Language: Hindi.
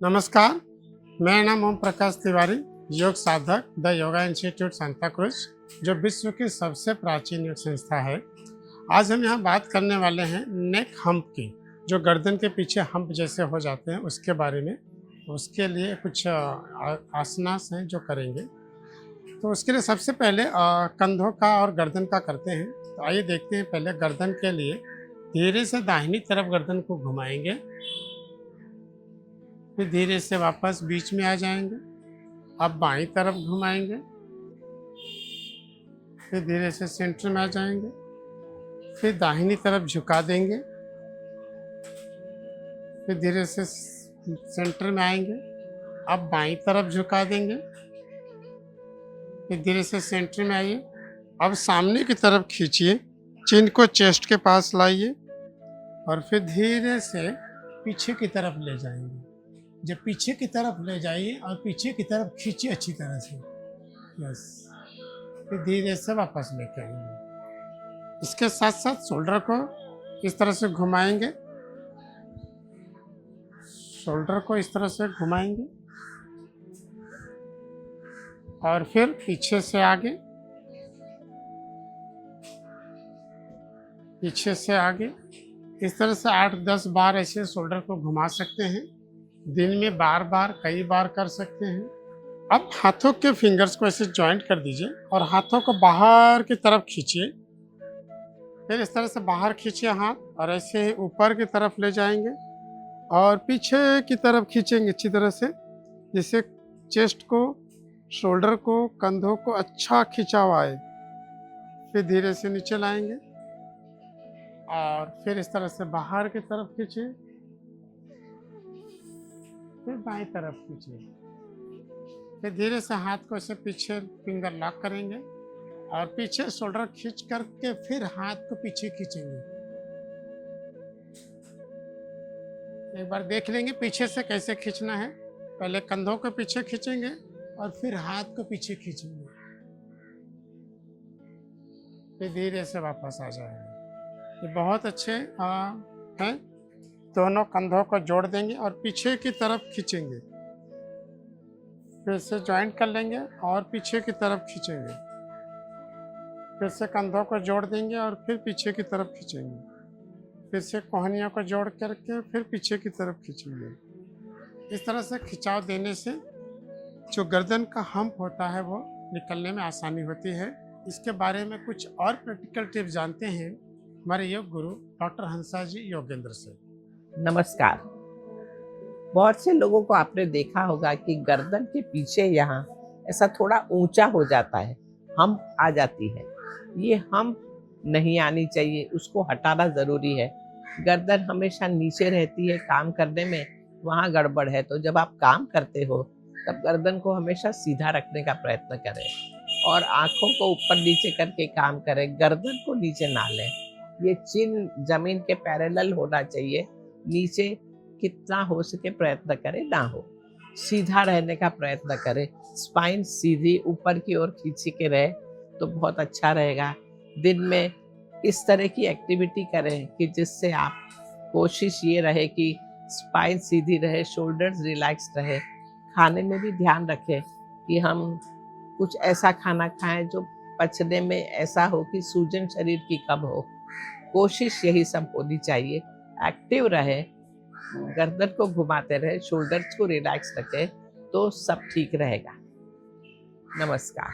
नमस्कार, मेरा नाम ओम प्रकाश तिवारी, योग साधक the yoga institute Santa cruise, जो विश्व की सबसे प्राचीन योग संस्था है। आज हम यहाँ बात करने वाले हैं नेक हम्प की, जो गर्दन के पीछे हम्प जैसे हो जाते हैं उसके बारे में। उसके लिए कुछ आसनास हैं जो करेंगे। तो उसके लिए सबसे पहले कंधों का और गर्दन का करते हैं। तो आइए देखते हैं। पहले गर्दन के लिए धीरे से दाहिनी तरफ गर्दन को घुमाएंगे, फिर धीरे से वापस बीच में आ जाएंगे। अब बाईं तरफ घुमाएंगे, फिर धीरे से सेंटर में आ जाएंगे, फिर दाहिनी तरफ झुका देंगे, फिर धीरे से सेंटर में आएंगे। अब बाईं तरफ झुका देंगे, फिर धीरे से सेंटर में आइए। अब सामने की तरफ खींचिए, चिन को चेस्ट के पास लाइए और फिर धीरे से पीछे की तरफ ले जाएंगे। जब पीछे की तरफ ले जाइए और पीछे की तरफ खींचिए अच्छी तरह से, यस। फिर धीरे से वापस लेके आएंगे। इसके साथ साथ शोल्डर को इस तरह से घुमाएंगे, शोल्डर को इस तरह से घुमाएंगे और फिर पीछे से आगे, पीछे से आगे। इस तरह से 8-10 बार ऐसे शोल्डर को घुमा सकते हैं। दिन में बार बार कई बार कर सकते हैं। अब हाथों के फिंगर्स को ऐसे जॉइंट कर दीजिए और हाथों को बाहर की तरफ खींचिए। फिर इस तरह से बाहर खींचिए हाथ और ऐसे ही ऊपर की तरफ ले जाएंगे और पीछे की तरफ खींचेंगे अच्छी तरह से, जिससे चेस्ट को, शोल्डर को, कंधों को अच्छा खिंचाव आए। फिर धीरे से नीचे लाएंगे और फिर इस तरह से बाहर की तरफ खींचिए, फिर बाईं तरफ खींचिए। फिर धीरे से हाथ को ऐसे पीछे फिंगर लॉक करेंगे और पीछे शोल्डर खींच करके फिर हाथ को पीछे खींचेंगे। एक बार देख लेंगे पीछे से कैसे खींचना है। पहले कंधों को पीछे खींचेंगे और फिर हाथ को पीछे खींचेंगे, फिर धीरे से वापस आ जाएंगे। ये बहुत अच्छे हैं। दोनों कंधों को जोड़ देंगे और पीछे की तरफ खींचेंगे, फिर से ज्वाइंट कर लेंगे और पीछे की तरफ खींचेंगे, फिर से कंधों को जोड़ देंगे और फिर पीछे की तरफ खींचेंगे, फिर से कोहनियों को जोड़ करके फिर पीछे की तरफ खींचेंगे। इस तरह से खिंचाव देने से जो गर्दन का हम्प होता है वो निकलने में आसानी होती है। इसके बारे में कुछ और प्रैक्टिकल टिप्स जानते हैं हमारे योग गुरु डॉक्टर हंसा जी योगेंद्र से। नमस्कार। बहुत से लोगों को आपने देखा होगा कि गर्दन के पीछे यहाँ ऐसा थोड़ा ऊंचा हो जाता है, हम्प आ जाती है। ये हम्प नहीं आनी चाहिए, उसको हटाना ज़रूरी है। गर्दन हमेशा नीचे रहती है काम करने में, वहाँ गड़बड़ है। तो जब आप काम करते हो तब गर्दन को हमेशा सीधा रखने का प्रयत्न करें और आँखों को ऊपर नीचे करके काम करें, गर्दन को नीचे ना लें। ये चिन जमीन के पैरेलल होना चाहिए, नीचे कितना हो सके प्रयत्न करें ना हो। सीधा रहने का प्रयत्न करें, स्पाइन सीधी ऊपर की ओर खींची के रहे तो बहुत अच्छा रहेगा। दिन में इस तरह की एक्टिविटी करें कि जिससे आप, कोशिश ये रहे कि स्पाइन सीधी रहे, शोल्डर्स रिलैक्स रहे। खाने में भी ध्यान रखें कि हम कुछ ऐसा खाना खाएं जो पचने में ऐसा हो कि सूजन शरीर की कम हो। कोशिश यही सब होनी चाहिए। एक्टिव रहे, गर्दन को घुमाते रहे, शोल्डर्स को रिलैक्स रखें तो सब ठीक रहेगा। नमस्कार।